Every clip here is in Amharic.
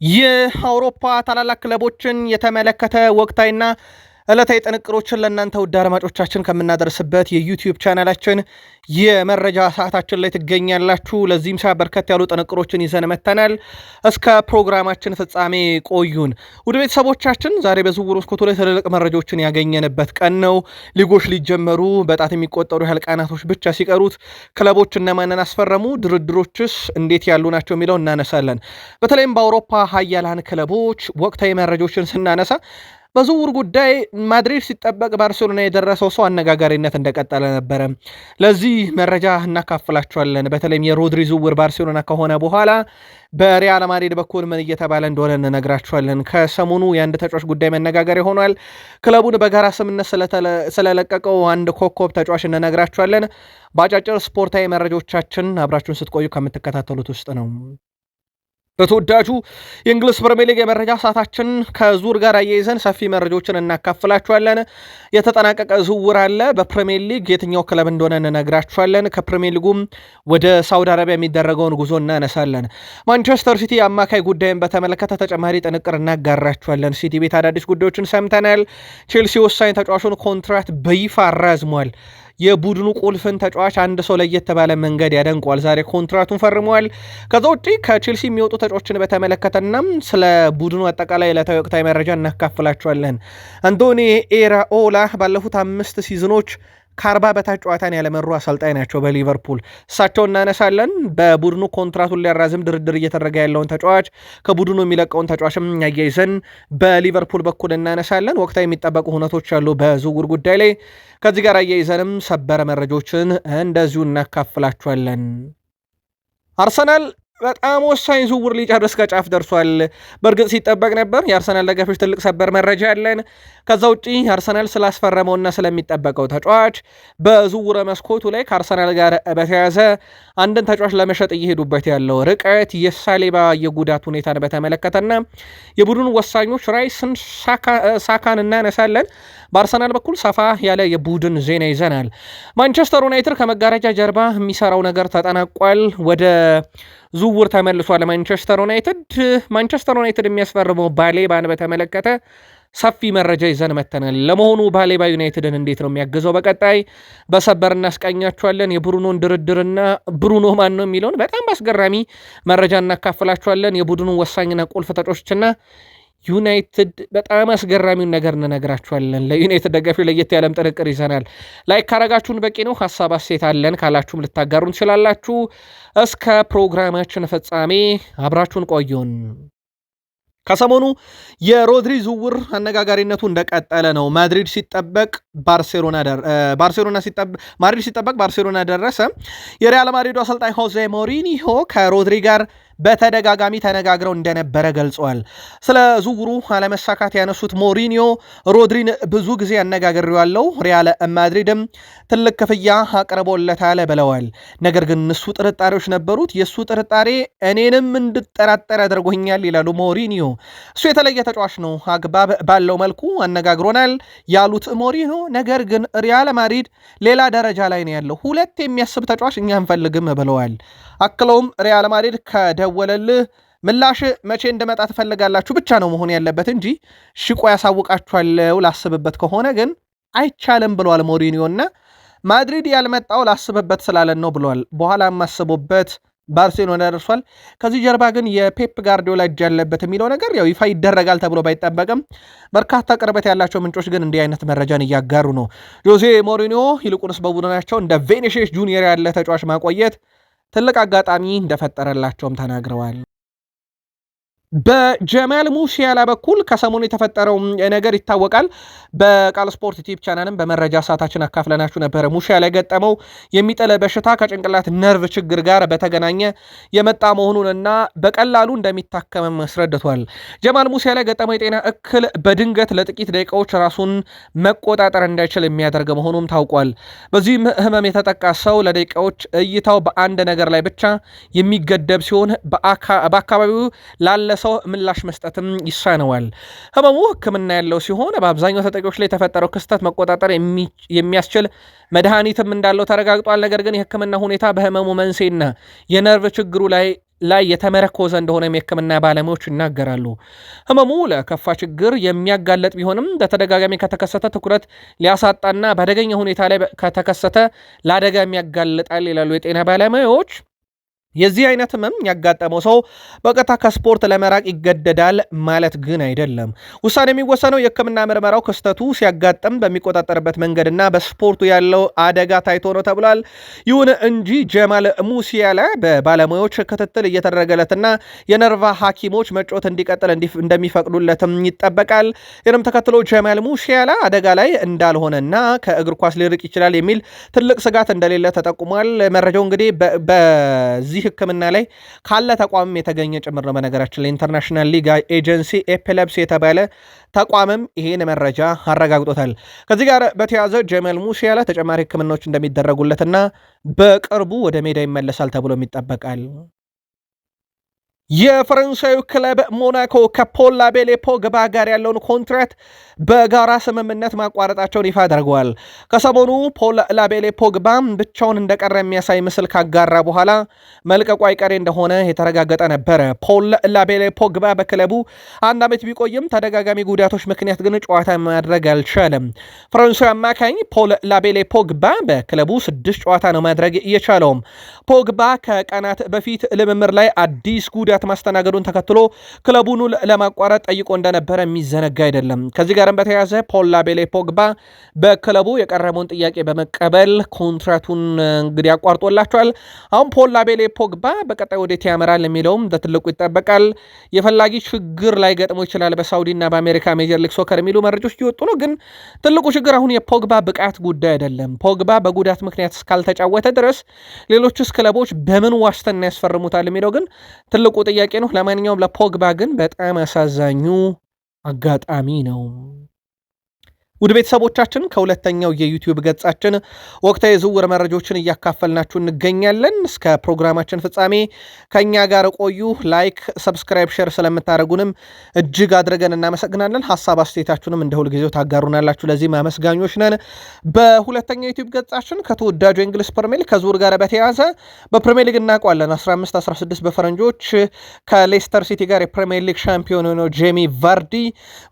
የአውሮፓ ታላላቅ ክለቦችን የተመለከተ ወቅታዊና ዕለታዊ ጥንቅሮችን ለእናንተ ውድ አድማጮቻችን ከምናደርስበት የዩቲዩብ ቻናላችን የመረጃ ሰዓታችን ላይ ትገኛላችሁ። ለዚህም ሰዓት በርከት ያሉ ጥንቅሮችን ይዘን መጥተናል። እስከ ፕሮግራማችን ፍጻሜ ቆዩን። ውድ ቤተሰቦቻችን ዛሬ በዝውውር መስኮቱ ላይ ትልልቅ መረጃዎችን ያገኘንበት ቀን ነው። ሊጎች ሊጀመሩ በጣት የሚቆጠሩ ያህል ቀናቶች ብቻ ሲቀሩት ክለቦች እነማንን አስፈረሙ፣ ድርድሮችስ እንዴት ያሉ ናቸው የሚለው እናነሳለን። በተለይም በአውሮፓ ሀያላን ክለቦች ወቅታዊ መረጃዎችን ስናነሳ በዝውውር ጉዳይ ማድሪድ ሲጠበቅ ባርሴሎና የደረሰው ሰው አነጋጋሪነት እንደቀጠለ ነበረ። ለዚህ መረጃ እናካፍላችኋለን። በተለይም የሮድሪ ዝውውር ባርሴሎና ከሆነ በኋላ በሪያል ማድሪድ በኩል ምን እየተባለ እንደሆነ እንነግራችኋለን። ከሰሞኑ የአንድ ተጫዋች ጉዳይ መነጋገር ሆኗል። ክለቡን በጋራ ስምነት ስለለቀቀው አንድ ኮከብ ተጫዋች እንነግራችኋለን። በአጫጭር ስፖርታዊ መረጃዎቻችን አብራችሁን ስትቆዩ ከምትከታተሉት ውስጥ ነው። በተወዳጁ የእንግሊዝ ፕሪሚየር ሊግ የመረጃ ሰዓታችን ከዙር ጋር አያይዘን ሰፊ መረጃዎችን እናካፍላችኋለን። የተጠናቀቀ ዝውውር አለ በፕሪሚየር ሊግ፣ የትኛው ክለብ እንደሆነ እንነግራችኋለን። ከፕሪሚየር ሊጉም ወደ ሳውዲ አረቢያ የሚደረገውን ጉዞ እናነሳለን። ማንቸስተር ሲቲ አማካይ ጉዳይን በተመለከተ ተጨማሪ ጥንቅር እናጋራችኋለን። ሲቲ ቤት አዳዲስ ጉዳዮችን ሰምተናል። ቼልሲ ወሳኝ ተጫዋቹን ኮንትራት በይፋ አራዝሟል። የቡድኑ ቁልፍን ተጫዋች አንድ ሰው ለየት ባለ መንገድ ያደንቋል። ዛሬ ኮንትራቱን ፈርሟል። ከዛ ውጪ ከቼልሲ የሚወጡ ተጫዋቾችን በተመለከተና ስለ ቡድኑ አጠቃላይ ዕለታዊ ወቅታዊ መረጃ እናካፍላችኋለን። አንቶኒ ኢራኦላ ባለፉት 5 ሲዝኖች ከ40 በታች ጨዋታን ያለመሩ አሰልጣኝ ናቸው በሊቨርፑል። እሳቸው እናነሳለን። በቡድኑ ኮንትራቱን ሊያራዝም ድርድር እየተደረገ ያለውን ተጫዋች፣ ከቡድኑ የሚለቀውን ተጫዋችም ያያይዘን በሊቨርፑል በኩል እናነሳለን። ወቅታዊ የሚጠበቁ ሁነቶች አሉ በዝውውር ጉዳይ ላይ። ከዚህ ጋር አያይዘንም ሰበር መረጃዎችን እንደዚሁ እናካፍላችኋለን። አርሰናል በጣም ወሳኝ ዝውውር ሊጨርስ ከጫፍ ደርሷል። በእርግጥ ሲጠበቅ ነበር። የአርሰናል ደጋፊዎች ትልቅ ሰበር መረጃ ያለን። ከዛ ውጪ አርሰናል ስላስፈረመውና ስለሚጠበቀው ተጫዋች በዝውውር መስኮቱ ላይ ከአርሰናል ጋር በተያያዘ አንድን ተጫዋች ለመሸጥ እየሄዱበት ያለው ርቀት፣ የሳሌባ የጉዳት ሁኔታን በተመለከተና የቡድኑ ወሳኞች ራይስን ሳካን እናነሳለን። በአርሰናል በኩል ሰፋ ያለ የቡድን ዜና ይዘናል። ማንቸስተር ዩናይትድ ከመጋረጃ ጀርባ የሚሰራው ነገር ተጠናቋል። ወደ ዝውውር ተመልሷል። ማንቸስተር ዩናይትድ የሚያስፈርመው ባሌባን በተመለከተ ሰፊ መረጃ ይዘን መተናል። ለመሆኑ ባሌባ ዩናይትድን እንዴት ነው የሚያግዘው? በቀጣይ በሰበር እናስቃኛችኋለን። የብሩኖን ድርድርና ብሩኖ ማን ነው የሚለውን በጣም በአስገራሚ መረጃ እናካፍላችኋለን። የቡድኑ ወሳኝና ቁልፍ ተጫዋቾችና ዩናይትድ በጣም አስገራሚውን ነገር እንነግራችኋለን። ለዩናይትድ ደጋፊ ለየት ያለም ጥንቅር ይዘናል። ላይክ ካረጋችሁን በቂ ነው። ሀሳብ አስተያየት አለን ካላችሁም ልታጋሩን ትችላላችሁ። እስከ ፕሮግራማችን ፍጻሜ አብራችሁን ቆዩን። ከሰሞኑ የሮድሪ ዝውውር አነጋጋሪነቱ እንደቀጠለ ነው። ማድሪድ ሲጠበቅ ባርሴሎና ደረሰ። የሪያል ማድሪዱ አሰልጣኝ ሆዜ ሞሪኒሆ ከሮድሪ ጋር በተደጋጋሚ ተነጋግረው እንደነበረ ገልጸዋል። ስለ ዝውውሩ አለመሳካት ያነሱት ሞሪኒዮ ሮድሪን ብዙ ጊዜ አነጋግሬዋለሁ፣ ሪያል ማድሪድም ትልቅ ክፍያ አቅርቦለታል ብለዋል። ነገር ግን እሱ ጥርጣሬዎች ነበሩት። የእሱ ጥርጣሬ እኔንም እንድጠራጠር አድርጎኛል ይላሉ ሞሪኒዮ። እሱ የተለየ ተጫዋች ነው፣ አግባብ ባለው መልኩ አነጋግሮናል ያሉት ሞሪኒዮ፣ ነገር ግን ሪያል ማድሪድ ሌላ ደረጃ ላይ ነው ያለው፣ ሁለት የሚያስብ ተጫዋች እኛ አንፈልግም ብለዋል። አክለውም ሪያል ማድሪድ ከደወለልህ ምላሽ መቼ እንደመጣ ትፈልጋላችሁ ብቻ ነው መሆን ያለበት እንጂ ሽቆ ያሳውቃችኋለው ላስብበት ከሆነ ግን አይቻልም ብለዋል ሞሪኒዮ። እና ማድሪድ ያልመጣው ላስብበት ስላለን ነው ብለዋል። በኋላ ማስቦበት ባርሴሎና ደርሷል። ከዚህ ጀርባ ግን የፔፕ ጋርዲዮላ እጅ ያለበት የሚለው ነገር ያው ይፋ ይደረጋል ተብሎ ባይጠበቅም በርካታ ቅርበት ያላቸው ምንጮች ግን እንዲህ አይነት መረጃን እያጋሩ ነው። ጆዜ ሞሪኒዮ ይልቁንስ በቡድናቸው እንደ ቬኒሲየስ ጁኒየር ያለ ተጫዋች ማቆየት ትልቅ አጋጣሚ እንደፈጠረላቸውም ተናግረዋል። በጀማል ሙሲያላ በኩል ከሰሞኑ የተፈጠረው ነገር ይታወቃል። በቃል ስፖርት ዩቲዩብ ቻናልም በመረጃ ሰዓታችን አካፍለናችሁ ነበረ። ሙሲያላ የገጠመው የሚጥል በሽታ ከጭንቅላት ነርቭ ችግር ጋር በተገናኘ የመጣ መሆኑንና በቀላሉ እንደሚታከምም አስረድቷል። ጀማል ሙሲያላ የገጠመው የጤና እክል በድንገት ለጥቂት ደቂቃዎች ራሱን መቆጣጠር እንዳይችል የሚያደርግ መሆኑም ታውቋል። በዚህም ህመም የተጠቃ ሰው ለደቂቃዎች እይታው በአንድ ነገር ላይ ብቻ የሚገደብ ሲሆን በአካባቢው ላለ ሰው ምላሽ መስጠትም ይሳነዋል። ህመሙ ሕክምና ያለው ሲሆን በአብዛኛው ተጠቂዎች ላይ የተፈጠረው ክስተት መቆጣጠር የሚያስችል መድኃኒትም እንዳለው ተረጋግጧል። ነገር ግን የሕክምና ሁኔታ በህመሙ መንስኤና የነርቭ ችግሩ ላይ ላይ የተመረኮዘ እንደሆነ የሕክምና ባለሙያዎች ይናገራሉ። ህመሙ ለከፋ ችግር የሚያጋለጥ ቢሆንም በተደጋጋሚ ከተከሰተ ትኩረት ሊያሳጣና በአደገኛ ሁኔታ ላይ ከተከሰተ ለአደጋ የሚያጋልጣል ይላሉ የጤና ባለሙያዎች። የዚህ አይነት ህመም ያጋጠመው ሰው በቀጥታ ከስፖርት ለመራቅ ይገደዳል ማለት ግን አይደለም። ውሳኔ የሚወሰነው የህክምና ምርመራው ክስተቱ ሲያጋጥም በሚቆጣጠርበት መንገድና በስፖርቱ ያለው አደጋ ታይቶ ነው ተብሏል። ይሁን እንጂ ጀማል ሙሲያላ በባለሙያዎች ክትትል እየተደረገለትና የነርቫ ሐኪሞች መጫወት እንዲቀጥል እንደሚፈቅዱለትም ይጠበቃል። ይህንም ተከትሎ ጀማል ሙሲያላ አደጋ ላይ እንዳልሆነና ከእግር ኳስ ሊርቅ ይችላል የሚል ትልቅ ስጋት እንደሌለ ተጠቁሟል። መረጃው እንግዲህ በዚህ ህክምና ላይ ካለ ተቋምም የተገኘ ጭምር ነው። በነገራችን ላይ ኢንተርናሽናል ሊግ ኤጀንሲ ኤፒለፕሲ የተባለ ተቋምም ይሄን መረጃ አረጋግጦታል። ከዚህ ጋር በተያያዘ ጀማል ሙሲያላ ተጨማሪ ህክምናዎች እንደሚደረጉለትና በቅርቡ ወደ ሜዳ ይመለሳል ተብሎ ይጠበቃል። የፈረንሳዩ ክለብ ሞናኮ ከፖል ላቤሌ ፖግባ ጋር ያለውን ኮንትራት በጋራ ስምምነት ማቋረጣቸውን ይፋ አድርገዋል። ከሰሞኑ ፖል ላቤሌ ፖግባ ብቻውን እንደቀረ የሚያሳይ ምስል ካጋራ በኋላ መልቀቁ አይቀሬ እንደሆነ የተረጋገጠ ነበረ። ፖል ላቤሌ ፖግባ በክለቡ 1 ዓመት ቢቆይም ተደጋጋሚ ጉዳቶች ምክንያት ግን ጨዋታ ማድረግ አልቻለም። ፈረንሳዊ አማካኝ ፖል ላቤሌ ፖግባ በክለቡ 6 ጨዋታ ነው ማድረግ እየቻለውም። ፖግባ ከቀናት በፊት ልምምር ላይ አዲስ ጉዳት ማስተናገዱን ተከትሎ ክለቡን ለማቋረጥ ጠይቆ እንደነበረ የሚዘነጋ አይደለም። ከዚህ ጋርም በተያያዘ ፖል ላቤሌ ፖግባ በክለቡ የቀረበውን ጥያቄ በመቀበል ኮንትራቱን እንግዲህ አቋርጦላቸዋል። አሁን ፖል ላቤሌ ፖግባ በቀጣይ ወዴት ያመራል የሚለውም በትልቁ ይጠበቃል። የፈላጊ ችግር ላይ ገጥሞ ይችላል በሳውዲና በአሜሪካ ሜጀር ሊግ ሶከር የሚሉ መረጃዎች እየወጡ ነው። ግን ትልቁ ችግር አሁን የፖግባ ብቃት ጉዳይ አይደለም። ፖግባ በጉዳት ምክንያት እስካልተጫወተ ድረስ ሌሎችስ ክለቦች በምን ዋስትና ያስፈርሙታል የሚለው ግን ትልቁ ጥያቄ ነው። ለማንኛውም ለፖግባ ግን በጣም አሳዛኙ አጋጣሚ ነው። ውድ ቤተሰቦቻችን ከሁለተኛው የዩቲዩብ ገጻችን ወቅታዊ የዝውውር መረጃዎችን እያካፈልናችሁ እንገኛለን። እስከ ፕሮግራማችን ፍጻሜ ከኛ ጋር ቆዩ። ላይክ፣ ሰብስክራይብ፣ ሼር ስለምታደርጉንም እጅግ አድርገን እናመሰግናለን። ሀሳብ አስተያየታችሁንም እንደ ሁልጊዜው ታጋሩናላችሁ። ለዚህም አመስጋኞች ነን። በሁለተኛው ዩቲዩብ ገጻችን ከተወዳጁ የእንግሊዝ ፕሪሚየር ሊግ ከዝውውር ጋር በተያያዘ በፕሪሚየር ሊግ እናውቀዋለን 15-16 በፈረንጆች ከሌስተር ሲቲ ጋር የፕሪሚየር ሊግ ሻምፒዮን የሆነው ጄሚ ቫርዲ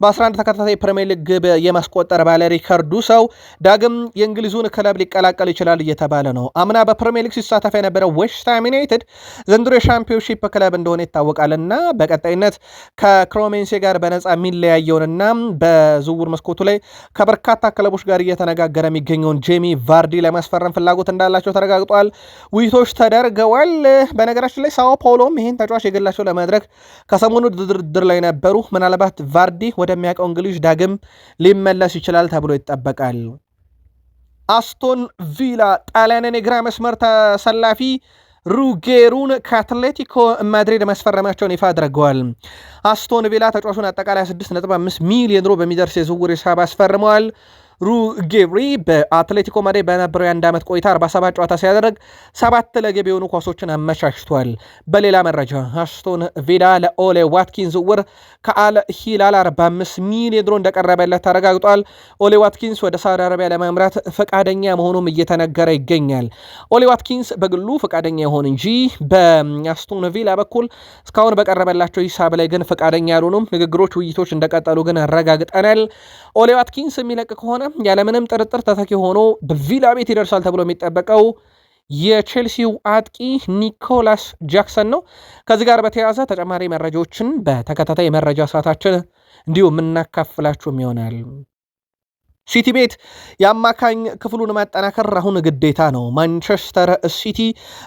በ11 ተከታታይ ፕሪሚየር ሊግ ግብ የማስቆጠር ባለ ሪከርዱ ሰው ዳግም የእንግሊዙን ክለብ ሊቀላቀል ይችላል እየተባለ ነው። አምና በፕሪሚየር ሊግ ሲሳተፍ የነበረው ዌስትሃም ዩናይትድ ዘንድሮ የሻምፒዮንሺፕ ክለብ እንደሆነ ይታወቃልና በቀጣይነት ከክሮሜንሴ ጋር በነፃ የሚለያየውንና በዝውውር መስኮቱ ላይ ከበርካታ ክለቦች ጋር እየተነጋገረ የሚገኘውን ጄሚ ቫርዲ ለማስፈረም ፍላጎት እንዳላቸው ተረጋግጧል። ውይይቶች ተደርገዋል። በነገራችን ላይ ሳኦ ፓውሎም ይህን ተጫዋች የግላቸው ለማድረግ ከሰሞኑ ድርድር ላይ ነበሩ። ምናልባት ቫርዲ ወደሚያውቀው እንግሊዝ ዳግም ሊመለስ ይችላል ተብሎ ይጠበቃል። አስቶን ቪላ ጣሊያንን የግራ መስመር ተሰላፊ ሩጌሩን ከአትሌቲኮ ማድሪድ ማስፈረማቸውን ይፋ አድርገዋል። አስቶን ቪላ ተጫዋቹን አጠቃላይ 6.5 ሚሊዮን ዩሮ በሚደርስ የዝውውር ሂሳብ አስፈርመዋል። ሩጌሪ በአትሌቲኮ ማድሪድ በነበረው የ1 ዓመት ቆይታ 47 ጨዋታ ሲያደርግ 7 ለግብ የሆኑ ኳሶችን አመቻችቷል። በሌላ መረጃ አስቶን ቪላ ለኦሌ ዋትኪንስ ዝውውር ከአል ሂላል 45 ሚሊዮን ዩሮ እንደቀረበለት ተረጋግጧል። ኦሌ ዋትኪንስ ወደ ሳውዲ አረቢያ ለማምራት ፈቃደኛ መሆኑም እየተነገረ ይገኛል። ኦሌ ዋትኪንስ በግሉ ፈቃደኛ ይሆን እንጂ በአስቶን ቪላ በኩል እስካሁን በቀረበላቸው ሂሳብ ላይ ግን ፈቃደኛ ያልሆኑም ንግግሮች፣ ውይይቶች እንደቀጠሉ ግን አረጋግጠናል። ኦሌ ዋትኪንስ የሚለቅ ከሆነ ያለምንም ጥርጥር ተተኪ ሆኖ በቪላ ቤት ይደርሳል ተብሎ የሚጠበቀው የቼልሲው አጥቂ ኒኮላስ ጃክሰን ነው። ከዚህ ጋር በተያያዘ ተጨማሪ መረጃዎችን በተከታታይ መረጃ ሰዓታችን እንዲሁ የምናካፍላችሁም ይሆናል። ሲቲ ቤት የአማካኝ ክፍሉን ማጠናከር አሁን ግዴታ ነው። ማንቸስተር ሲቲ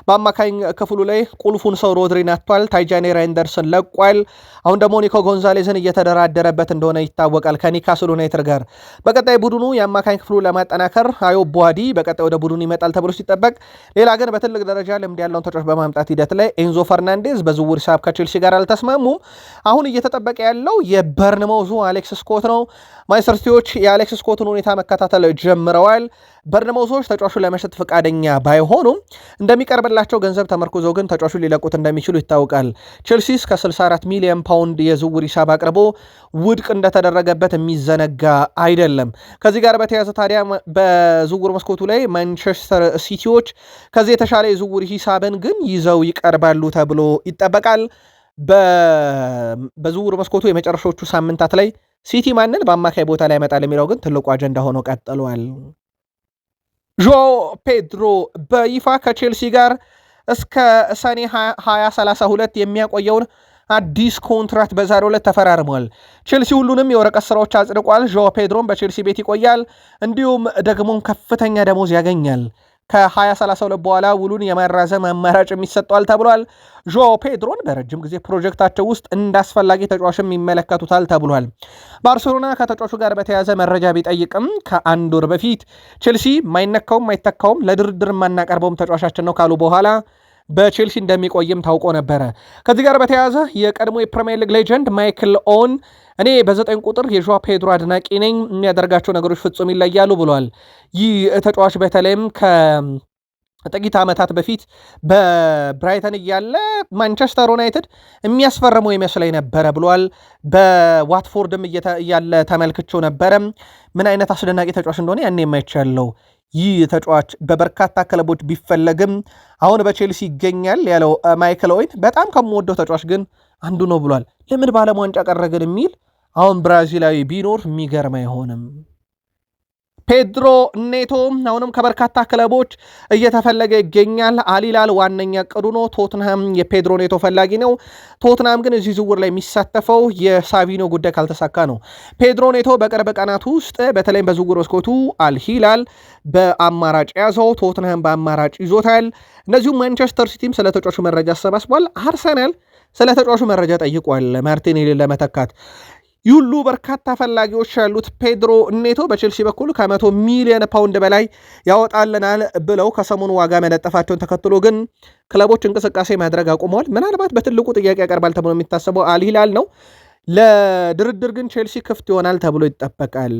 በአማካኝ ክፍሉ ላይ ቁልፉን ሰው ሮድሪን አጥቷል። ታይጃኒ ራይንደርስን ለቋል። አሁን ደግሞ ኒኮ ጎንዛሌዝን እየተደራደረበት እንደሆነ ይታወቃል ከኒካስል ዩናይትድ ጋር። በቀጣይ ቡድኑ የአማካኝ ክፍሉ ለማጠናከር አዮ ቡዋዲ በቀጣይ ወደ ቡድኑ ይመጣል ተብሎ ሲጠበቅ፣ ሌላ ግን በትልቅ ደረጃ ልምድ ያለውን ተጫዋች በማምጣት ሂደት ላይ ኤንዞ ፈርናንዴዝ በዝውውር ሂሳብ ከቼልሲ ጋር አልተስማሙም። አሁን እየተጠበቀ ያለው የበርንማውዙ አሌክስ ስኮት ነው። ማንቸስተር ሲቲዎች የአሌክስ ስኮትን ሁኔታ መከታተል ጀምረዋል። በርንማውዞች ተጫዋቹን ለመሸጥ ፈቃደኛ ባይሆኑም እንደሚቀርብላቸው ገንዘብ ተመርኩዘው ግን ተጫዋቹን ሊለቁት እንደሚችሉ ይታወቃል። ቼልሲ እስከ 64 ሚሊዮን ፓውንድ የዝውውር ሂሳብ አቅርቦ ውድቅ እንደተደረገበት የሚዘነጋ አይደለም። ከዚህ ጋር በተያያዘ ታዲያ በዝውውር መስኮቱ ላይ ማንቸስተር ሲቲዎች ከዚህ የተሻለ የዝውውር ሂሳብን ግን ይዘው ይቀርባሉ ተብሎ ይጠበቃል። በዝውውር መስኮቱ የመጨረሻዎቹ ሳምንታት ላይ ሲቲ ማንን በአማካይ ቦታ ላይ ያመጣል የሚለው ግን ትልቁ አጀንዳ ሆኖ ቀጥሏል። ዦ ፔድሮ በይፋ ከቼልሲ ጋር እስከ ሰኔ 2032 የሚያቆየውን አዲስ ኮንትራት በዛሬው ዕለት ተፈራርሟል። ቼልሲ ሁሉንም የወረቀት ስራዎች አጽድቋል። ዦ ፔድሮም በቼልሲ ቤት ይቆያል፣ እንዲሁም ደግሞ ከፍተኛ ደሞዝ ያገኛል። ከ2032 በኋላ ውሉን የማራዘም አማራጭ የሚሰጠዋል ተብሏል። ዦ ፔድሮን በረጅም ጊዜ ፕሮጀክታቸው ውስጥ እንዳስፈላጊ ተጫዋችም ይመለከቱታል ተብሏል። ባርሴሎና ከተጫዋቹ ጋር በተያያዘ መረጃ ቢጠይቅም ከአንድ ወር በፊት ቼልሲ ማይነካውም ማይተካውም ለድርድር የማናቀርበውም ተጫዋቻችን ነው ካሉ በኋላ በቼልሲ እንደሚቆይም ታውቆ ነበረ። ከዚህ ጋር በተያያዘ የቀድሞ የፕሪሚየር ሊግ ሌጀንድ ማይክል ኦውን እኔ በ9 ቁጥር የዦ ፔድሮ አድናቂ ነኝ፣ የሚያደርጋቸው ነገሮች ፍጹም ይለያሉ ብሏል። ይህ ተጫዋች በተለይም ከጥቂት ዓመታት በፊት በብራይተን እያለ ማንቸስተር ዩናይትድ የሚያስፈርመው ይመስለኝ ነበረ ብሏል። በዋትፎርድም እያለ ተመልክቼው ነበረ። ምን አይነት አስደናቂ ተጫዋች እንደሆነ ያኔ የማይቻለው ይህ ተጫዋች በበርካታ ክለቦች ቢፈለግም አሁን በቼልሲ ይገኛል ያለው ማይክል ኦዌን በጣም ከምወደው ተጫዋች ግን አንዱ ነው ብሏል። ለምን በዓለም ዋንጫ ቀረ ግን የሚል አሁን ብራዚላዊ ቢኖር የሚገርም አይሆንም። ፔድሮ ኔቶ አሁንም ከበርካታ ክለቦች እየተፈለገ ይገኛል። አሊላል ዋነኛ ቅዱ ነው። ቶትንሃም የፔድሮ ኔቶ ፈላጊ ነው። ቶትንሃም ግን እዚህ ዝውውር ላይ የሚሳተፈው የሳቪኖ ጉዳይ ካልተሳካ ነው። ፔድሮ ኔቶ በቅርብ ቀናት ውስጥ በተለይም በዝውውር መስኮቱ አልሂላል በአማራጭ ያዘው፣ ቶትንሃም በአማራጭ ይዞታል። እነዚሁም ማንቸስተር ሲቲም ስለ ተጫዋቹ መረጃ አሰባስቧል። አርሰናል ስለ ተጫዋቹ መረጃ ጠይቋል ማርቲኔሊን ለመተካት። ይህ ሁሉ በርካታ ፈላጊዎች ያሉት ፔድሮ ኔቶ በቼልሲ በኩል ከ100 ሚሊዮን ፓውንድ በላይ ያወጣልናል ብለው ከሰሞኑ ዋጋ መለጠፋቸውን ተከትሎ ግን ክለቦች እንቅስቃሴ ማድረግ አቁመዋል። ምናልባት በትልቁ ጥያቄ ያቀርባል ተብሎ የሚታሰበው አልሂላል ነው። ለድርድር ግን ቼልሲ ክፍት ይሆናል ተብሎ ይጠበቃል።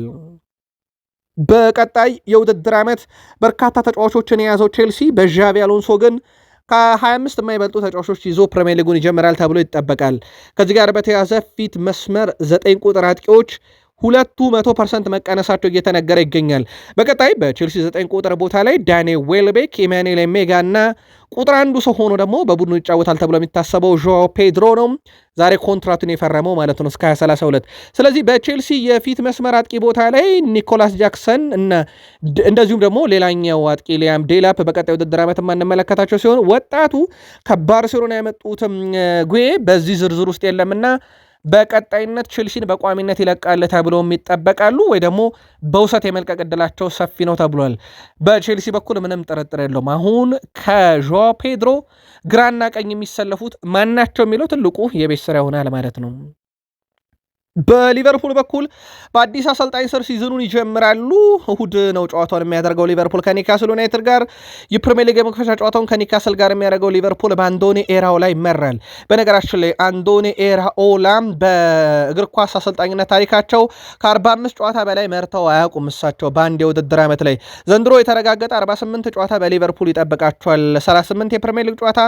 በቀጣይ የውድድር ዓመት በርካታ ተጫዋቾችን የያዘው ቼልሲ በዣቪ አሎንሶ ግን ከ25 የማይበልጡ ተጫዋቾች ይዞ ፕሪሚየር ሊጉን ይጀምራል ተብሎ ይጠበቃል። ከዚህ ጋር በተያዘ ፊት መስመር 9 ቁጥር አጥቂዎች ሁለቱ 100% መቀነሳቸው እየተነገረ ይገኛል። በቀጣይ በቼልሲ 9 ቁጥር ቦታ ላይ ዳኒ ዌልቤክ፣ ኢማኑኤል ሜጋ እና ቁጥር አንዱ ሰው ሆኖ ደግሞ በቡድኑ ይጫወታል ተብሎ የሚታሰበው ዦ ፔድሮ ነው። ዛሬ ኮንትራቱን የፈረመው ማለት ነው እስከ 2032። ስለዚህ በቼልሲ የፊት መስመር አጥቂ ቦታ ላይ ኒኮላስ ጃክሰን እና እንደዚሁም ደግሞ ሌላኛው አጥቂ ሊያም ዴላፕ በቀጣይ ውድድር ዓመት የማንመለከታቸው ሲሆን ወጣቱ ከባርሴሎና ያመጡትም ጉዌ በዚህ ዝርዝር ውስጥ የለምና በቀጣይነት ቼልሲን በቋሚነት ይለቃል ተብሎም ይጠበቃሉ ወይ ደግሞ በውሰት የመልቀቅ ዕድላቸው ሰፊ ነው ተብሏል። በቼልሲ በኩል ምንም ጥርጥር የለውም። አሁን ከዦ ፔድሮ ግራና ቀኝ የሚሰለፉት ማናቸው የሚለው ትልቁ የቤት ስራ ይሆናል ማለት ነው። በሊቨርፑል በኩል በአዲስ አሰልጣኝ ስር ሲዝኑን ይጀምራሉ። እሁድ ነው ጨዋታውን የሚያደርገው ሊቨርፑል ከኒካስል ዩናይትድ ጋር። የፕሪሚየር ሊግ የመክፈቻ ጨዋታውን ከኒካስል ጋር የሚያደርገው ሊቨርፑል በአንዶኒ ኤራኦላ ይመራል። በነገራችን ላይ አንዶኒ ኤራኦላ በእግር ኳስ አሰልጣኝነት ታሪካቸው ከ45 ጨዋታ በላይ መርተው አያውቁም። እሳቸው በአንድ የውድድር ዓመት ላይ ዘንድሮ የተረጋገጠ 48 ጨዋታ በሊቨርፑል ይጠብቃቸዋል። 38 የፕሪሚየር ሊግ ጨዋታ፣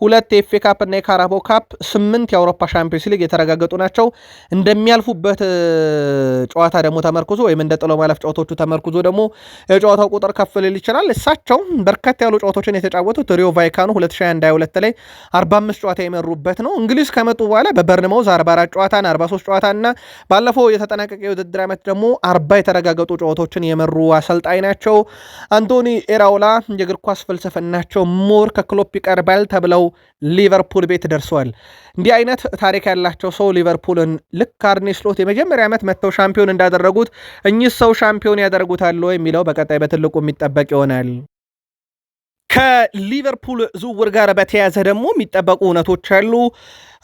2 የኤፍኤ ካፕ እና የካራቦ ካፕ፣ 8 የአውሮፓ ሻምፒዮንስ ሊግ የተረጋገጡ ናቸው። ያልፉበት ጨዋታ ደግሞ ተመርኩዞ ወይም እንደ ጥሎ ማለፍ ጨዋታዎቹ ተመርኩዞ ደግሞ የጨዋታው ቁጥር ከፍ ሊል ይችላል። እሳቸው በርከት ያሉ ጨዋታዎችን የተጫወቱት ሪዮ ቫይካኖ 2021-22 ላይ 45 ጨዋታ የመሩበት ነው። እንግሊዝ ከመጡ በኋላ በበርንማውዝ 44 ጨዋታን 43 ጨዋታ እና ባለፈው የተጠናቀቀ የውድድር ዓመት ደግሞ 40 የተረጋገጡ ጨዋታዎችን የመሩ አሰልጣኝ ናቸው። አንቶኒ ኤራኦላ የእግር ኳስ ፍልስፍናቸው ሞር ከክሎፕ ይቀርባል ተብለው ሊቨርፑል ቤት ደርሰዋል። እንዲህ አይነት ታሪክ ያላቸው ሰው ሊቨርፑልን ልክ አርኔ ስሎት የመጀመሪያ ዓመት መጥተው ሻምፒዮን እንዳደረጉት እኚህ ሰው ሻምፒዮን ያደርጉታል የሚለው በቀጣይ በትልቁ የሚጠበቅ ይሆናል። ከሊቨርፑል ዝውውር ጋር በተያያዘ ደግሞ የሚጠበቁ እውነቶች አሉ።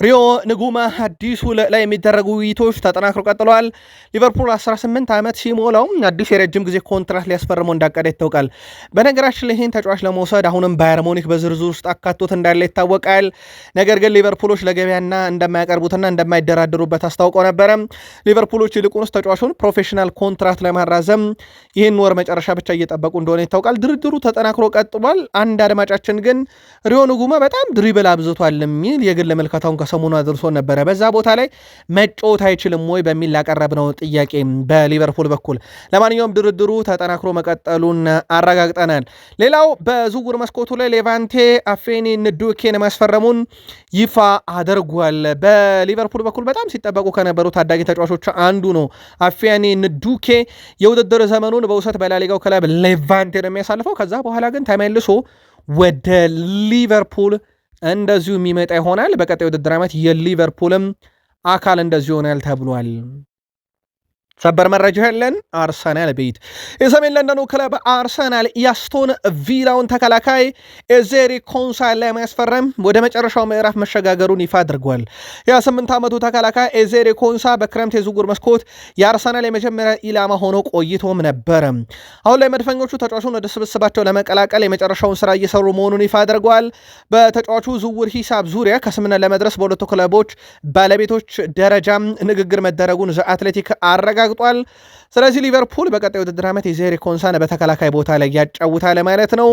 ሪዮ ንጉማ አዲሱ ላይ የሚደረጉ ውይይቶች ተጠናክሮ ቀጥለዋል። ሊቨርፑል 18 ዓመት ሲሞላው አዲስ የረጅም ጊዜ ኮንትራት ሊያስፈርመው እንዳቀደ ይታወቃል። በነገራችን ላይ ይህን ተጫዋች ለመውሰድ አሁንም ባየር ሙኒክ በዝርዝር ውስጥ አካቶት እንዳለ ይታወቃል። ነገር ግን ሊቨርፑሎች ለገበያና እንደማያቀርቡትና እንደማይደራደሩበት አስታውቀው ነበረ። ሊቨርፑሎች ይልቁንስ ተጫዋቹን ፕሮፌሽናል ኮንትራት ለማራዘም ይህን ወር መጨረሻ ብቻ እየጠበቁ እንደሆነ ይታወቃል። ድርድሩ ተጠናክሮ ቀጥሏል። አንድ አድማጫችን ግን ሪዮ ንጉማ በጣም ድሪብል አብዝቷል የሚል የግል ምልከታውን ከሰሞኑ አድርሶ ነበረ። በዛ ቦታ ላይ መጫወት አይችልም ወይ በሚል ላቀረብነው ጥያቄ በሊቨርፑል በኩል ለማንኛውም ድርድሩ ተጠናክሮ መቀጠሉን አረጋግጠናል። ሌላው በዝውውር መስኮቱ ላይ ሌቫንቴ አፌኒ ንዱኬን ማስፈረሙን ይፋ አድርጓል። በሊቨርፑል በኩል በጣም ሲጠበቁ ከነበሩ ታዳጊ ተጫዋቾች አንዱ ነው አፌኒ ንዱኬ። የውድድር ዘመኑን በውሰት በላሊጋው ክለብ ሌቫንቴ ነው የሚያሳልፈው። ከዛ በኋላ ግን ተመልሶ ወደ ሊቨርፑል እንደዚሁ የሚመጣ ይሆናል። በቀጣይ ውድድር ዓመት የሊቨርፑልም አካል እንደዚሁ ይሆናል ተብሏል። ሰበር መረጃ ያለን አርሰናል ቤት የሰሜን ለንደኑ ክለብ አርሰናል የአስቶን ቪላውን ተከላካይ ኤዜሪ ኮንሳን ለማስፈረም ወደ መጨረሻው ምዕራፍ መሸጋገሩን ይፋ አድርጓል። የ28 ዓመቱ ተከላካይ ኤዜሪ ኮንሳ በክረምት የዝውውር መስኮት የአርሰናል የመጀመሪያ ኢላማ ሆኖ ቆይቶም ነበረ። አሁን ላይ መድፈኞቹ ተጫዋቹን ወደ ስብስባቸው ለመቀላቀል የመጨረሻውን ስራ እየሰሩ መሆኑን ይፋ አድርገዋል። በተጫዋቹ ዝውውር ሂሳብ ዙሪያ ከስምምነት ለመድረስ በሁለቱ ክለቦች ባለቤቶች ደረጃም ንግግር መደረጉን ዘ አትሌቲክ አረጋግጧል። ስለዚህ ሊቨርፑል በቀጣይ ውድድር ዓመት የዜሪ ኮንሳን በተከላካይ ቦታ ላይ ያጫውታል ማለት ነው።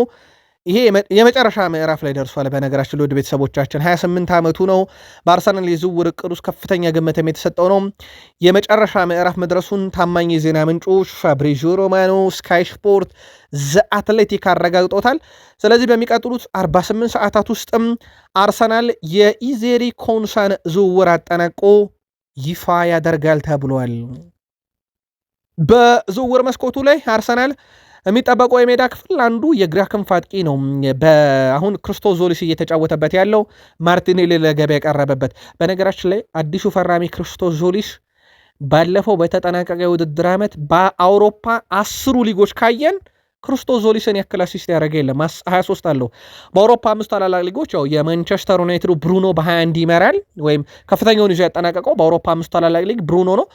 ይሄ የመጨረሻ ምዕራፍ ላይ ደርሷል። በነገራችን ለውድ ቤተሰቦቻችን 28 ዓመቱ ነው። በአርሰናል የዝውውር እቅድ ውስጥ ከፍተኛ ግምትም የተሰጠው ነው። የመጨረሻ ምዕራፍ መድረሱን ታማኝ የዜና ምንጮች ፋብሪዚዮ ሮማኖ፣ ስካይ ስፖርት፣ ዘ አትሌቲክ አረጋግጦታል። ስለዚህ በሚቀጥሉት 48 ሰዓታት ውስጥም አርሰናል የኢዜሪ ኮንሳን ዝውውር አጠናቆ ይፋ ያደርጋል ተብሏል። በዝውውር መስኮቱ ላይ አርሰናል የሚጠበቀው የሜዳ ክፍል አንዱ የግራ ክንፍ አጥቂ ነው። አሁን ክርስቶስ ዞሊስ እየተጫወተበት ያለው ማርቲኔሊ ለገበያ የቀረበበት። በነገራችን ላይ አዲሱ ፈራሚ ክርስቶስ ዞሊስ ባለፈው በተጠናቀቀ የውድድር ዓመት በአውሮፓ 10 ሊጎች ካየን ክርስቶስ ዞሊስን ያክል አሲስት ያደረገ የለም። 23 አለው። በአውሮፓ 5 ታላላቅ ሊጎች ያው የማንቸስተር ዩናይትዱ ብሩኖ በ21 ይመራል፣ ወይም ከፍተኛውን ይዞ ያጠናቀቀው በአውሮፓ 5 ታላላቅ ሊግ ብሩኖ ነው።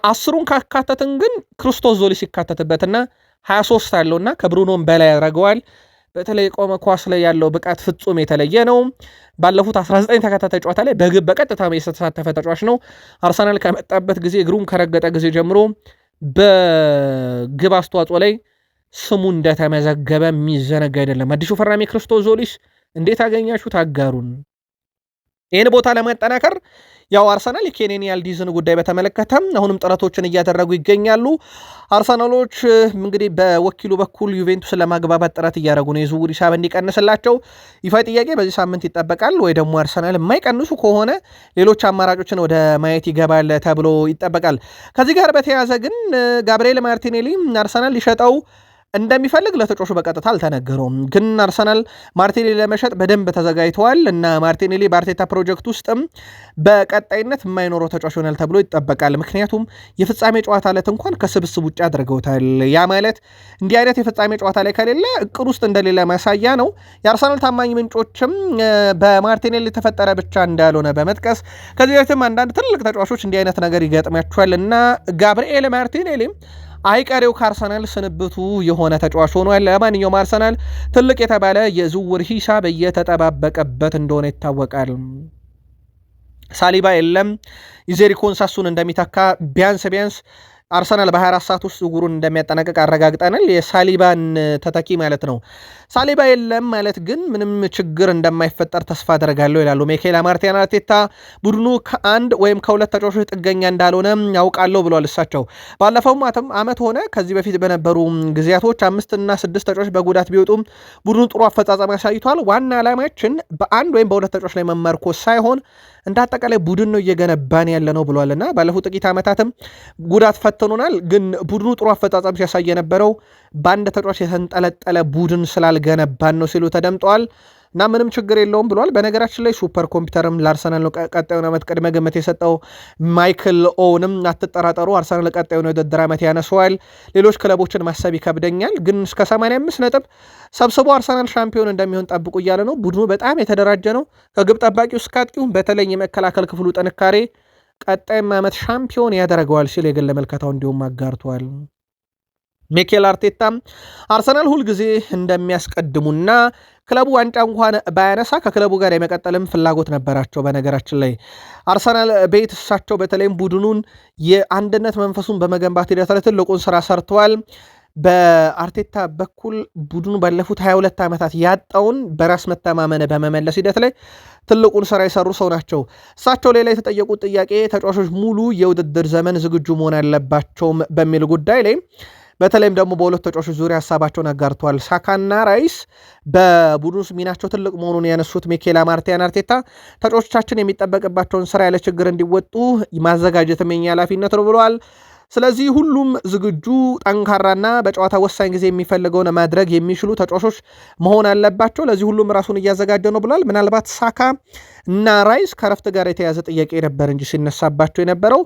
10ሩን ካካተትን ግን ክርስቶስ ዞሊስ ይካተትበትና 23 አለውና ከብሩኖም በላይ ያደርገዋል። በተለይ ቆመ ኳስ ላይ ያለው ብቃት ፍጹም የተለየ ነው። ባለፉት 19 ተከታታይ ጨዋታ ላይ በግብ በቀጥታ የተሳተፈ ተጫዋች ነው። አርሰናል ከመጣበት ጊዜ እግሩን ከረገጠ ጊዜ ጀምሮ በግብ አስተዋጽኦ ላይ ስሙ እንደተመዘገበ የሚዘነጋ አይደለም። አዲሱ ፈራሚ ክርስቶስ ዞሊስ እንዴት አገኛችሁ? ታጋሩን። ይህን ቦታ ለማጠናከር ያው አርሰናል የኬኔን ያልዲዝን ጉዳይ በተመለከተም አሁንም ጥረቶችን እያደረጉ ይገኛሉ። አርሰናሎች እንግዲህ በወኪሉ በኩል ዩቬንቱስን ለማግባባት ጥረት እያደረጉ ነው፣ የዝውውር ሂሳብ እንዲቀንስላቸው። ይፋ ጥያቄ በዚህ ሳምንት ይጠበቃል፣ ወይ ደግሞ አርሰናል የማይቀንሱ ከሆነ ሌሎች አማራጮችን ወደ ማየት ይገባል ተብሎ ይጠበቃል። ከዚህ ጋር በተያያዘ ግን ጋብርኤል ማርቲኔሊ አርሰናል ሊሸጠው እንደሚፈልግ ለተጫዋቹ በቀጥታ አልተነገረውም። ግን አርሰናል ማርቲኔሊ ለመሸጥ በደንብ ተዘጋጅተዋል እና ማርቲኔሊ በአርቴታ ፕሮጀክት ውስጥም በቀጣይነት የማይኖረው ተጫዋች ይሆናል ተብሎ ይጠበቃል። ምክንያቱም የፍጻሜ ጨዋታ ዕለት እንኳን ከስብስብ ውጭ አድርገውታል። ያ ማለት እንዲህ አይነት የፍጻሜ ጨዋታ ላይ ከሌለ እቅድ ውስጥ እንደሌለ ማሳያ ነው። የአርሰናል ታማኝ ምንጮችም በማርቲኔሊ የተፈጠረ ብቻ እንዳልሆነ በመጥቀስ ከዚህ በፊትም አንዳንድ ትልቅ ተጫዋቾች እንዲህ አይነት ነገር ይገጥማቸዋል እና ጋብርኤል ማርቲኔሊ አይቀሬው ከአርሰናል ስንብቱ የሆነ ተጫዋች ሆኗል። ለማንኛውም አርሰናል ትልቅ የተባለ የዝውውር ሂሳብ እየተጠባበቀበት እንደሆነ ይታወቃል። ሳሊባ የለም። ኢዜሪ ኮንሳ እሱን እንደሚተካ ቢያንስ አርሰናል በ24 ሰዓት ውስጥ ዝውውሩን እንደሚያጠናቀቅ አረጋግጠናል። የሳሊባን ተተኪ ማለት ነው። ሳሊባ የለም ማለት ግን ምንም ችግር እንደማይፈጠር ተስፋ አደርጋለሁ ይላሉ ሚኬል አርቴታ። ቡድኑ ከአንድ ወይም ከሁለት ተጫዋቾች ጥገኛ እንዳልሆነ ያውቃለሁ ብሏል። እሳቸው ባለፈው ዓመት ሆነ ከዚህ በፊት በነበሩ ጊዜያቶች 5 እና 6 ተጫዋቾች በጉዳት ቢወጡም ቡድኑ ጥሩ አፈጻጸም ያሳይቷል። ዋና ዓላማችን በአንድ ወይም በሁለት ተጫዋቾች ላይ መመርኮዝ ሳይሆን እንደ አጠቃላይ ቡድን ነው እየገነባን ያለ ነው ብሏልና ባለፉት ጥቂት ዓመታትም ጉዳት ፈትኖናል። ግን ቡድኑ ጥሩ አፈጻጸም ሲያሳይ የነበረው በአንድ ተጫዋች የተንጠለጠለ ቡድን ስላልገነባን ነው ሲሉ ተደምጠዋል። እና ምንም ችግር የለውም ብሏል። በነገራችን ላይ ሱፐር ኮምፒውተርም ለአርሰናል ነው ቀጣዩን ዓመት ቅድመ ግምት የሰጠው ማይክል ኦውንም አትጠራጠሩ፣ አርሰናል ቀጣዩን የውድድር ዓመት ያነሰዋል። ሌሎች ክለቦችን ማሰብ ይከብደኛል፣ ግን እስከ 85 ነጥብ ሰብስቦ አርሰናል ሻምፒዮን እንደሚሆን ጠብቁ እያለ ነው። ቡድኑ በጣም የተደራጀ ነው። ከግብ ጠባቂው እስከ አጥቂው በተለይ የመከላከል ክፍሉ ጥንካሬ ቀጣይም ዓመት ሻምፒዮን ያደረገዋል ሲል የግል መልከታው እንዲሁም አጋርቷል። ሚኬል አርቴታም አርሰናል ሁልጊዜ እንደሚያስቀድሙና ክለቡ ዋንጫ እንኳን ባያነሳ ከክለቡ ጋር የመቀጠልም ፍላጎት ነበራቸው። በነገራችን ላይ አርሰናል ቤት እሳቸው በተለይም ቡድኑን የአንድነት መንፈሱን በመገንባት ሂደት ላይ ትልቁን ስራ ሰርተዋል። በአርቴታ በኩል ቡድኑ ባለፉት 22 ዓመታት ያጣውን በራስ መተማመን በመመለስ ሂደት ላይ ትልቁን ስራ የሰሩ ሰው ናቸው። እሳቸው ሌላ የተጠየቁት ጥያቄ ተጫዋቾች ሙሉ የውድድር ዘመን ዝግጁ መሆን አለባቸውም በሚል ጉዳይ ላይ በተለይም ደግሞ በሁለት ተጫዋቾች ዙሪያ ሀሳባቸውን አጋርተዋል። ሳካና ራይስ በቡድን ውስጥ ሚናቸው ትልቅ መሆኑን ያነሱት ሚኬል አርቴታ ተጫዋቾቻችን የሚጠበቅባቸውን ስራ ያለ ችግር እንዲወጡ ማዘጋጀትም የኛ ኃላፊነት ነው ብለዋል። ስለዚህ ሁሉም ዝግጁ፣ ጠንካራና በጨዋታ ወሳኝ ጊዜ የሚፈልገውን ማድረግ የሚችሉ ተጫዋቾች መሆን አለባቸው። ለዚህ ሁሉም ራሱን እያዘጋጀ ነው ብሏል። ምናልባት ሳካ እና ራይስ ከረፍት ጋር የተያዘ ጥያቄ ነበር እንጂ ሲነሳባቸው የነበረው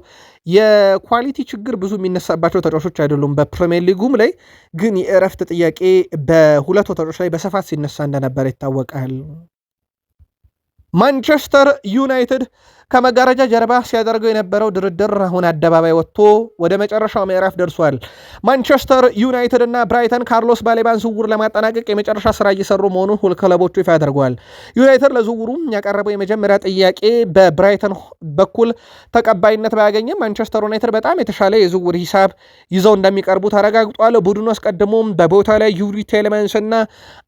የኳሊቲ ችግር ብዙ የሚነሳባቸው ተጫዋቾች አይደሉም። በፕሪሚየር ሊጉም ላይ ግን የእረፍት ጥያቄ በሁለቱ ተጫዋቾች ላይ በስፋት ሲነሳ እንደነበር ይታወቃል። ማንቸስተር ዩናይትድ ከመጋረጃ ጀርባ ሲያደርገው የነበረው ድርድር አሁን አደባባይ ወጥቶ ወደ መጨረሻው ምዕራፍ ደርሷል። ማንቸስተር ዩናይትድ እና ብራይተን ካርሎስ ባሌባን ዝውውር ለማጠናቀቅ የመጨረሻ ስራ እየሰሩ መሆኑን ሁል ክለቦቹ ይፋ አድርገዋል። ዩናይትድ ለዝውውሩ ያቀረበው የመጀመሪያ ጥያቄ በብራይተን በኩል ተቀባይነት ባያገኝም ማንቸስተር ዩናይትድ በጣም የተሻለ የዝውውር ሂሳብ ይዘው እንደሚቀርቡ ተረጋግጧል። ቡድኑ አስቀድሞም በቦታ ላይ ዩሪ ቴሌማንስ እና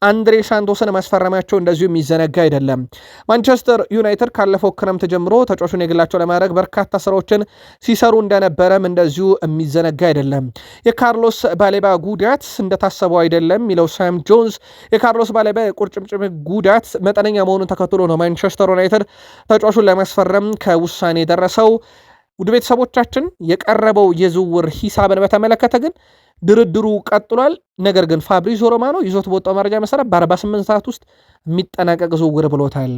አንድሬ ሳንቶስን ማስፈረማቸው እንደዚሁ የሚዘነጋ አይደለም። ማንቸስተር ዩናይትድ ካለፈው ክረምት ጀምሮ ተጫዋቹን የግላቸው ለማድረግ በርካታ ስራዎችን ሲሰሩ እንደነበረም እንደዚሁ የሚዘነጋ አይደለም። የካርሎስ ባሌባ ጉዳት እንደታሰበው አይደለም የሚለው ሳም ጆንስ የካርሎስ ባሌባ የቁርጭምጭም ጉዳት መጠነኛ መሆኑን ተከትሎ ነው ማንቸስተር ዩናይትድ ተጫዋቹን ለማስፈረም ከውሳኔ የደረሰው። ውድ ቤተሰቦቻችን የቀረበው የዝውውር ሂሳብን በተመለከተ ግን ድርድሩ ቀጥሏል። ነገር ግን ፋብሪዞ ሮማኖ ይዞት በወጣው መረጃ መሰረት በ48 ሰዓት ውስጥ የሚጠናቀቅ ዝውውር ብሎታል።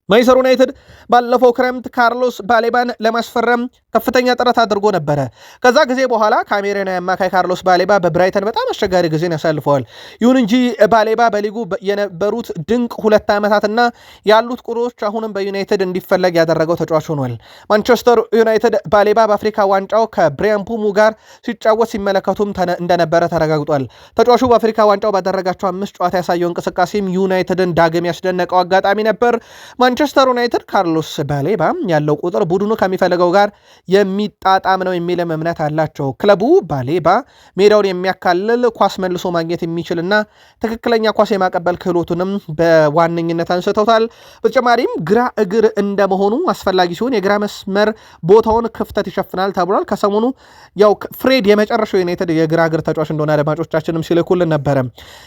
ማንቸስተር ዩናይትድ ባለፈው ክረምት ካርሎስ ባሌባን ለማስፈረም ከፍተኛ ጥረት አድርጎ ነበረ። ከዛ ጊዜ በኋላ ካሜሮናዊ አማካይ ካርሎስ ባሌባ በብራይተን በጣም አስቸጋሪ ጊዜን ያሳልፈዋል። ይሁን እንጂ ባሌባ በሊጉ የነበሩት ድንቅ 2 ዓመታትና ያሉት ቁጥሮች አሁንም በዩናይትድ እንዲፈለግ ያደረገው ተጫዋች ሆኗል። ማንቸስተር ዩናይትድ ባሌባ በአፍሪካ ዋንጫው ከብሪያን ፑሙ ጋር ሲጫወት ሲመለከቱም እንደነበረ ተረጋግጧል። ተጫዋቹ በአፍሪካ ዋንጫው ባደረጋቸው 5 ጨዋታ ያሳየው እንቅስቃሴም ዩናይትድን ዳግም ያስደነቀው አጋጣሚ ነበር። ማንቸስተር ዩናይትድ ካርሎስ ባሌባ ያለው ቁጥር ቡድኑ ከሚፈልገው ጋር የሚጣጣም ነው የሚልም እምነት አላቸው። ክለቡ ባሌባ ሜዳውን የሚያካልል ኳስ መልሶ ማግኘት የሚችልና ትክክለኛ ኳስ የማቀበል ክህሎቱንም በዋነኝነት አንስተውታል። በተጨማሪም ግራ እግር እንደመሆኑ አስፈላጊ ሲሆን የግራ መስመር ቦታውን ክፍተት ይሸፍናል ተብሏል። ከሰሞኑ ያው ፍሬድ የመጨረሻው ዩናይትድ የግራ እግር ተጫዋች እንደሆነ አድማጮቻችንም ሲልኩልን ነበረ።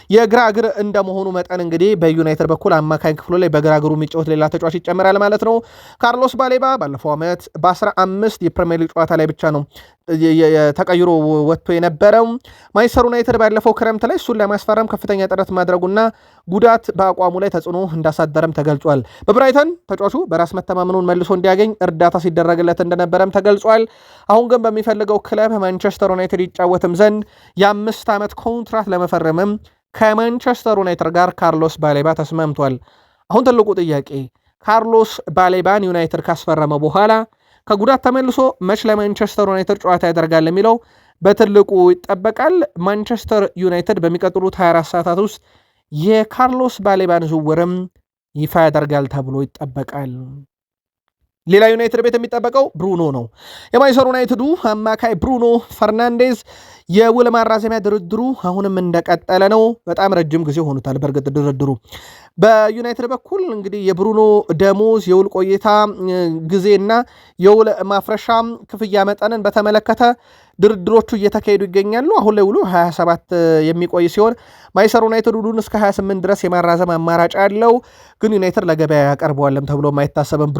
የግራ እግር እንደመሆኑ መጠን እንግዲህ በዩናይትድ በኩል አማካኝ ክፍሉ ላይ በግራ እግሩ የሚጫወት ሌላ ተጫዋች ይጨምራል ማለት ነው። ካርሎስ ባሌባ ባለፈው ዓመት በ15 የፕሪሚየር ሊግ ጨዋታ ላይ ብቻ ነው ተቀይሮ ወጥቶ የነበረው። ማንቸስተር ዩናይትድ ባለፈው ክረምት ላይ እሱን ለማስፈረም ከፍተኛ ጥረት ማድረጉና ጉዳት በአቋሙ ላይ ተጽዕኖ እንዳሳደረም ተገልጿል። በብራይተን ተጫዋቹ በራስ መተማመኑን መልሶ እንዲያገኝ እርዳታ ሲደረግለት እንደነበረም ተገልጿል። አሁን ግን በሚፈልገው ክለብ ማንቸስተር ዩናይትድ ይጫወትም ዘንድ የ5 ዓመት ኮንትራት ለመፈረምም ከማንቸስተር ዩናይትድ ጋር ካርሎስ ባሌባ ተስማምቷል። አሁን ትልቁ ጥያቄ ካርሎስ ባሌባን ዩናይትድ ካስፈረመ በኋላ ከጉዳት ተመልሶ መች ለማንቸስተር ዩናይትድ ጨዋታ ያደርጋል የሚለው በትልቁ ይጠበቃል። ማንቸስተር ዩናይትድ በሚቀጥሉት 24 ሰዓታት ውስጥ የካርሎስ ባሌባን ዝውውርም ይፋ ያደርጋል ተብሎ ይጠበቃል። ሌላ ዩናይትድ ቤት የሚጠበቀው ብሩኖ ነው። የማንቸስተር ዩናይትዱ አማካይ ብሩኖ ፈርናንዴዝ የውል ማራዘሚያ ድርድሩ አሁንም እንደቀጠለ ነው። በጣም ረጅም ጊዜ ሆኑታል። በእርግጥ ድርድሩ በዩናይትድ በኩል እንግዲህ የብሩኖ ደሞዝ፣ የውል ቆይታ ጊዜና የውል ማፍረሻ ክፍያ መጠንን በተመለከተ ድርድሮቹ እየተካሄዱ ይገኛሉ። አሁን ላይ ውሉ 27 የሚቆይ ሲሆን ማንቸስተር ዩናይትድ ውሉን እስከ 28 ድረስ የማራዘም አማራጭ ያለው ግን ዩናይትድ ለገበያ ያቀርበዋልም ተብሎ አይታሰብም።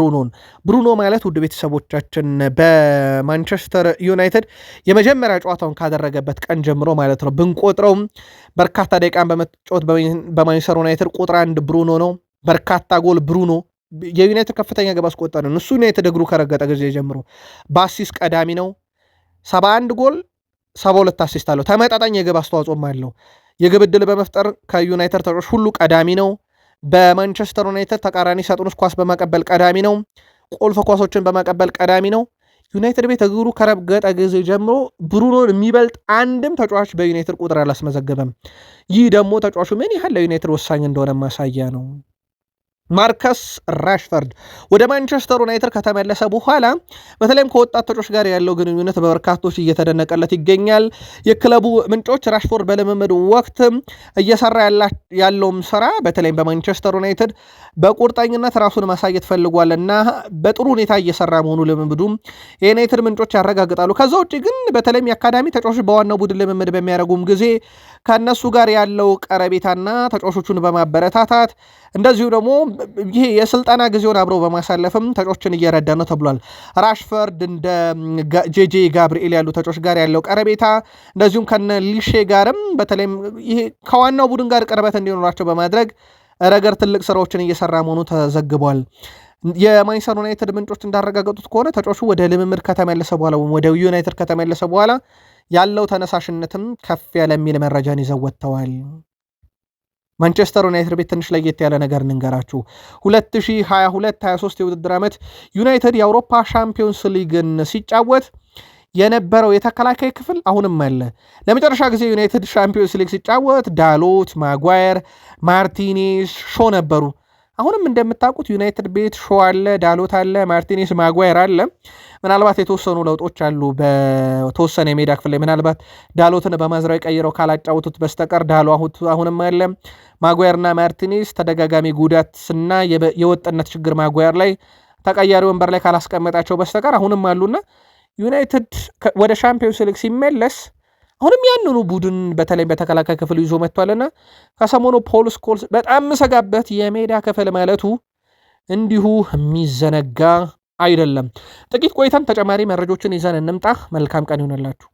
ብሩኖ ማለት ውድ ቤተሰቦቻችን በማንቸስተር ዩናይትድ የመጀመሪያ ጨዋታውን ካደረገበት ቀን ጀምሮ ማለት ነው ብንቆጥረውም በርካታ ደቂቃን በመጫወት በማንቸስተር ዩናይትድ ቁጥር 1 ብሩኖ ነው። በርካታ ጎል ብሩኖ የዩናይትድ ከፍተኛ ግብ አስቆጣሪ ነው። እሱ ዩናይትድ እግሩ ከረገጠ ጊዜ ጀምሮ በአሲስት ቀዳሚ ነው። 71 ጎል 72 አሲስት አለው። ተመጣጣኝ የግብ አስተዋጽኦም አለው። የግብ ዕድል በመፍጠር ከዩናይትድ ተጫዋቾች ሁሉ ቀዳሚ ነው። በማንቸስተር ዩናይትድ ተቃራኒ ሳጥን ውስጥ ኳስ በማቀበል ቀዳሚ ነው። ቁልፍ ኳሶችን በማቀበል ቀዳሚ ነው። ዩናይትድ ቤት እግሩ ከረገጠ ጊዜ ጀምሮ ብሩኖን የሚበልጥ አንድም ተጫዋች በዩናይትድ ቁጥር አላስመዘገበም። ይህ ደግሞ ተጫዋቹ ምን ያህል ለዩናይትድ ወሳኝ እንደሆነ ማሳያ ነው። ማርከስ ራሽፈርድ ወደ ማንቸስተር ዩናይትድ ከተመለሰ በኋላ በተለይም ከወጣት ተጫዋቾች ጋር ያለው ግንኙነት በበርካቶች እየተደነቀለት ይገኛል። የክለቡ ምንጮች ራሽፎርድ በልምምድ ወቅት እየሰራ ያለውም ስራ በተለይም በማንቸስተር ዩናይትድ በቁርጠኝነት ራሱን ማሳየት ፈልጓልና በጥሩ ሁኔታ እየሰራ መሆኑ ልምምዱም የዩናይትድ ምንጮች ያረጋግጣሉ። ከዛ ውጭ ግን በተለይም የአካዳሚ ተጫዋቾች በዋናው ቡድን ልምምድ በሚያደርጉም ጊዜ ከነሱ ጋር ያለው ቀረቤታና ተጫዋቾቹን በማበረታታት እንደዚሁ ደግሞ ይሄ የስልጠና ጊዜውን አብረው በማሳለፍም ተጫዋቾችን እየረዳ ነው ተብሏል። ራሽፈርድ እንደ ጄጄ ጋብርኤል ያሉ ተጫዋቾች ጋር ያለው ቀረቤታ እንደዚሁም ከነ ሊሼ ጋርም በተለይም ይሄ ከዋናው ቡድን ጋር ቅርበት እንዲኖራቸው በማድረግ ረገድ ትልቅ ስራዎችን እየሰራ መሆኑ ተዘግቧል። የማንቸስተር ዩናይትድ ምንጮች እንዳረጋገጡት ከሆነ ተጫዋቹ ወደ ልምምድ ከተመለሰ በኋላ ወደ ዩናይትድ ከተመለሰ በኋላ ያለው ተነሳሽነትም ከፍ ያለ የሚል መረጃን ይዘው ወጥተዋል። ማንቸስተር ዩናይትድ ቤት ትንሽ ለየት ያለ ነገር እንንገራችሁ። 2022-23 የውድድር ዓመት ዩናይትድ የአውሮፓ ሻምፒዮንስ ሊግን ሲጫወት የነበረው የተከላካይ ክፍል አሁንም አለ። ለመጨረሻ ጊዜ ዩናይትድ ሻምፒዮንስ ሊግ ሲጫወት ዳሎት፣ ማጓየር፣ ማርቲኔስ፣ ሾ ነበሩ። አሁንም እንደምታውቁት ዩናይትድ ቤት ሾ አለ፣ ዳሎት አለ፣ ማርቲኔስ፣ ማጓየር አለ። ምናልባት የተወሰኑ ለውጦች አሉ በተወሰነ የሜዳ ክፍል ላይ ምናልባት ዳሎትን በማዝራዊ ቀይረው ካላጫወቱት በስተቀር ዳሎ አሁንም አለ። ማጓየርና ማርቲኔስ ተደጋጋሚ ጉዳትና የወጥነት ችግር ማጓየር ላይ ተቀያሪ ወንበር ላይ ካላስቀመጣቸው በስተቀር አሁንም አሉና ዩናይትድ ወደ ሻምፒዮንስ ሊግ ሲመለስ አሁንም ያንኑ ቡድን በተለይ በተከላካይ ክፍል ይዞ መጥቷልና ከሰሞኑ ፖል ስኮልስ በጣም መሰጋበት የሜዳ ክፍል ማለቱ እንዲሁ የሚዘነጋ አይደለም። ጥቂት ቆይተን ተጨማሪ መረጃዎችን ይዘን እንምጣ። መልካም ቀን ይሆንላችሁ።